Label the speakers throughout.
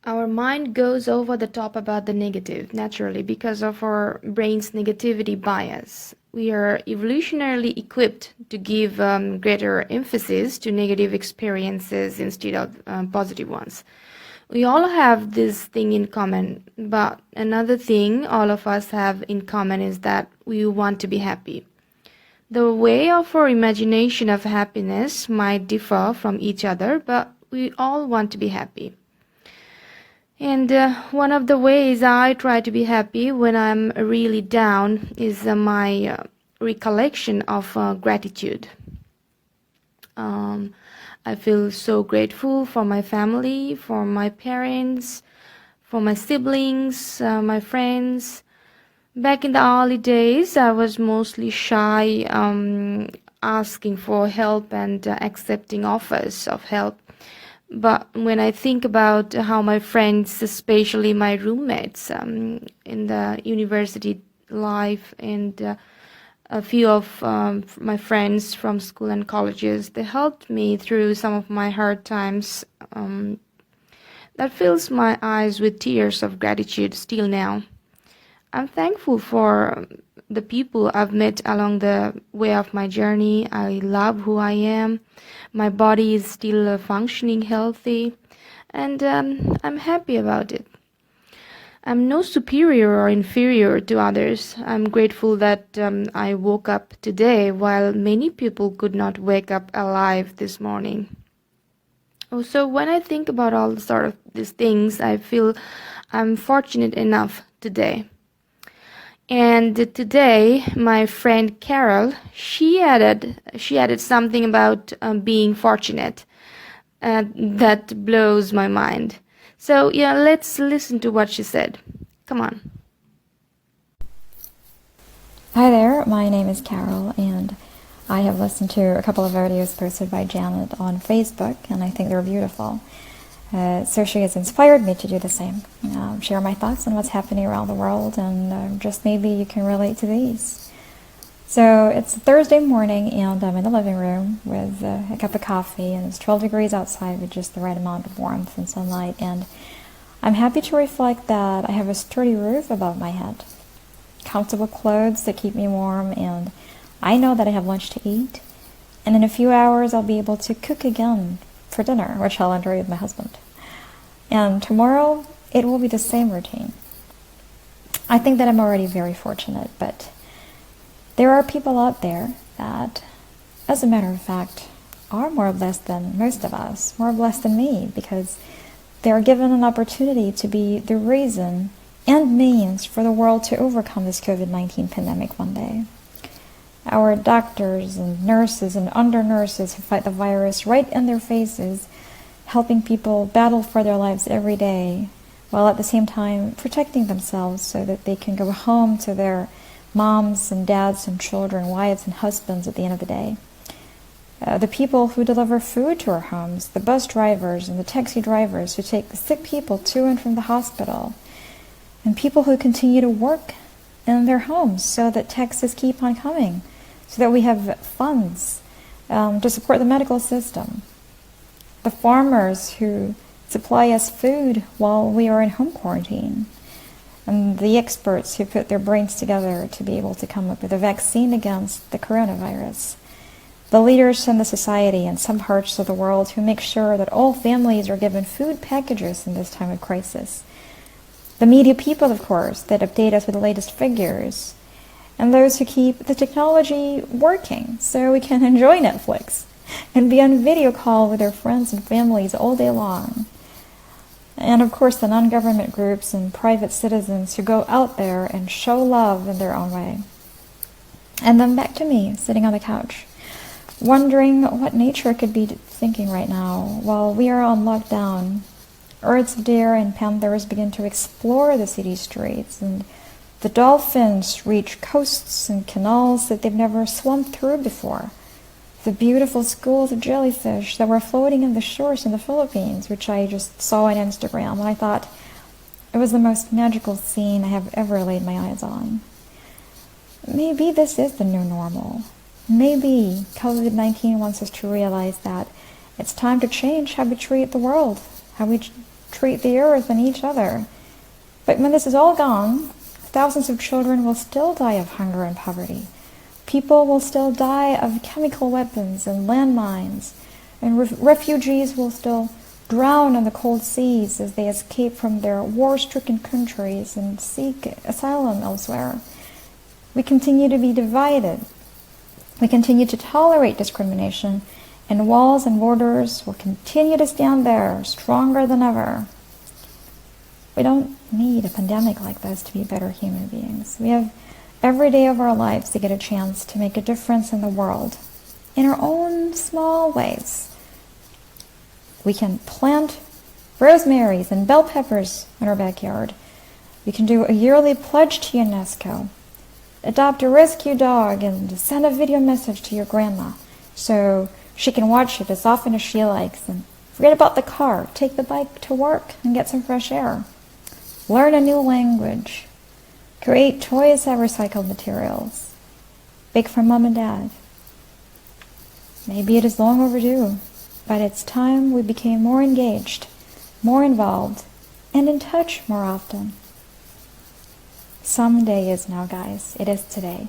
Speaker 1: Our mind goes over the top about the negative, naturally, because of our brain's negativity bias. We are evolutionarily equipped to give greater emphasis to negative experiences instead of positive ones. We all have this thing in common, but another thing all of us have in common is that we want to be happy. The way of our imagination of happiness might differ from each other, but we all want to be happy. And one of the ways I try to be happy when I'm really down is my recollection of gratitude. I feel so grateful for my family, for my parents, for my siblings, my friends. Back in the early days, I was mostly shy, asking for help and accepting offers of help. But when I think about how my friends, especially my roommates in the university life, and a few of my friends from school and colleges, they helped me through some of my hard times. That fills my eyes with tears of gratitude still now. I'm thankful for the people I've met along the way of my journey. I love who I am. My body is still functioning healthy, and I'm happy about it. I'm no superior or inferior to others. I'm grateful that I woke up today while many people could not wake up alive this morning. Also, when I think about all sort of these things, I feel I'm fortunate enough today. And today, my friend Carol, she added something about being fortunate that blows my mind. So yeah, let's listen to what she said. Come on.
Speaker 2: Hi there, my name is Carol, and I have listened to a couple of videos posted by Janet on Facebook, and I think they're beautiful. So she has inspired me to do the same, share my thoughts on what's happening around the world, and just maybe you can relate to these. So it's Thursday morning, and I'm in the living room with a cup of coffee, and it's 12 degrees outside with just the right amount of warmth and sunlight, and I'm happy to reflect that I have a sturdy roof above my head, comfortable clothes that keep me warm, and I know that I have lunch to eat, and in a few hours I'll be able to cook again for dinner, which I'll enjoy with my husband. And tomorrow, it will be the same routine. I think that I'm already very fortunate, but there are people out there that, as a matter of fact, are more blessed than most of us, more blessed than me, because they are given an opportunity to be the reason and means for the world to overcome this COVID-19 pandemic one day. Our doctors and nurses and under-nurses who fight the virus right in their faces, helping people battle for their lives every day, while at the same time protecting themselves so that they can go home to their moms and dads and children, wives and husbands at the end of the day. The people who deliver food to our homes, the bus drivers and the taxi drivers who take the sick people to and from the hospital, and people who continue to work in their homes so that taxes keep on coming, so that we have funds to support the medical system. The farmers who supply us food while we are in home quarantine, and the experts who put their brains together to be able to come up with a vaccine against the coronavirus. The leaders in the society in some parts of the world who make sure that all families are given food packages in this time of crisis. The media people, of course, that update us with the latest figures. And those who keep the technology working so we can enjoy Netflix and be on video call with our friends and families all day long. And of course the non-government groups and private citizens who go out there and show love in their own way. And then back to me, sitting on the couch, wondering what nature could be thinking right now while we are on lockdown. Herds of deer and panthers begin to explore the city streets, and the dolphins reach coasts and canals that they've never swum through before. The beautiful schools of jellyfish that were floating in the shores in the Philippines, which I just saw on Instagram, and I thought it was the most magical scene I have ever laid my eyes on. Maybe this is the new normal. Maybe COVID-19 wants us to realize that it's time to change how we treat the world, how we treat the earth and each other. But when this is all gone, thousands of children will still die of hunger and poverty. People will still die of chemical weapons and landmines, and refugees will still drown in the cold seas as they escape from their war-stricken countries and seek asylum elsewhere. We continue to be divided. We continue to tolerate discrimination, and walls and borders will continue to stand there, stronger than ever. We don't need a pandemic like this to be better human beings. We have every day of our lives to get a chance to make a difference in the world, in our own small ways. We can plant rosemaries and bell peppers in our backyard. We can do a yearly pledge to UNESCO. Adopt a rescue dog and send a video message to your grandma so she can watch it as often as she likes. And forget about the car. Take the bike to work and get some fresh air. Learn a new language. Create toys out of recycled materials. Bake for mom and dad. Maybe it is long overdue, but it's time we became more engaged, more involved, and in touch more often. Someday is now, guys. It is today.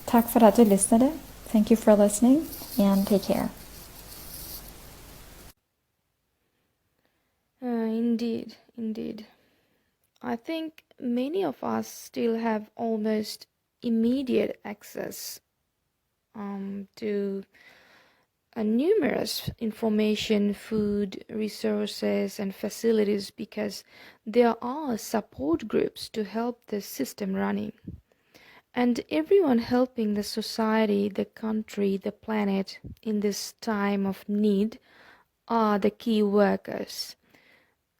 Speaker 2: Tack för att du lyssnade. Thank you for listening, and take care.
Speaker 1: Indeed. I think many of us still have almost immediate access to numerous information, food, resources, and facilities because there are support groups to help the system running. And everyone helping the society, the country, the planet in this time of need are the key workers.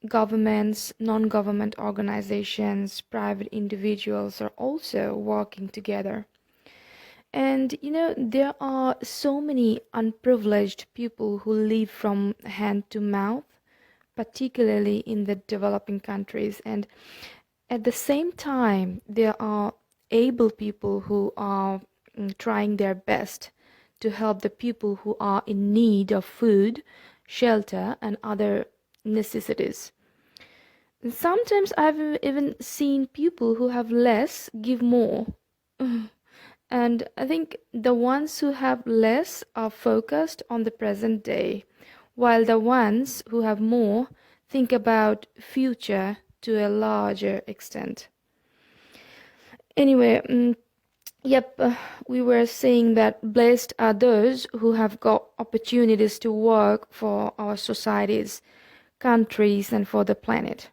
Speaker 1: Governments, non-government organizations, private individuals are also working together. And there are so many unprivileged people who live from hand to mouth, particularly in the developing countries. And at the same time, there are able people who are trying their best to help the people who are in need of food, shelter, and other necessities. And sometimes I've even seen people who have less give more. And I think the ones who have less are focused on the present day, while the ones who have more think about future to a larger extent. Anyway, we were saying that blessed are those who have got opportunities to work for our societies, countries, and for the planet.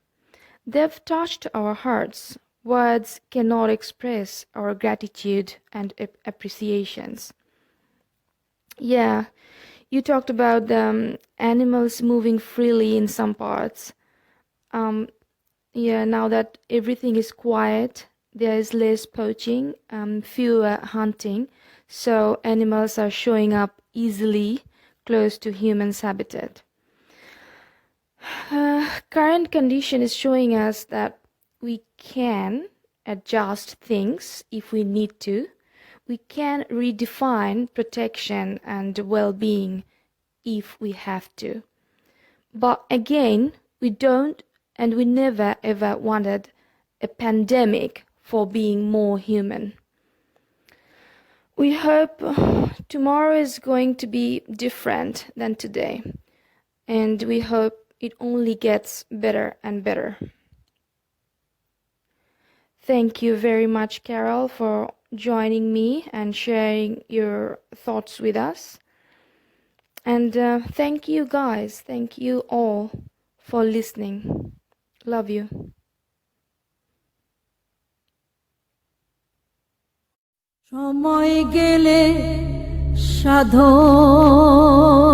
Speaker 1: They've touched our hearts. Words cannot express our gratitude and appreciations. Yeah, you talked about the animals moving freely in some parts. Now that everything is quiet, there is less poaching, fewer hunting, so animals are showing up easily close to humans' habitat. Current condition is showing us that we can adjust things if we need to. We can redefine protection and well-being if we have to. But again, we don't and we never ever wanted a pandemic for being more human. We hope tomorrow is going to be different than today, and we hope it only gets better and better. Thank you very much, Carol, for joining me and sharing your thoughts with us. And thank you guys, thank you all for listening. Love you.
Speaker 3: সময় গেলে সাধন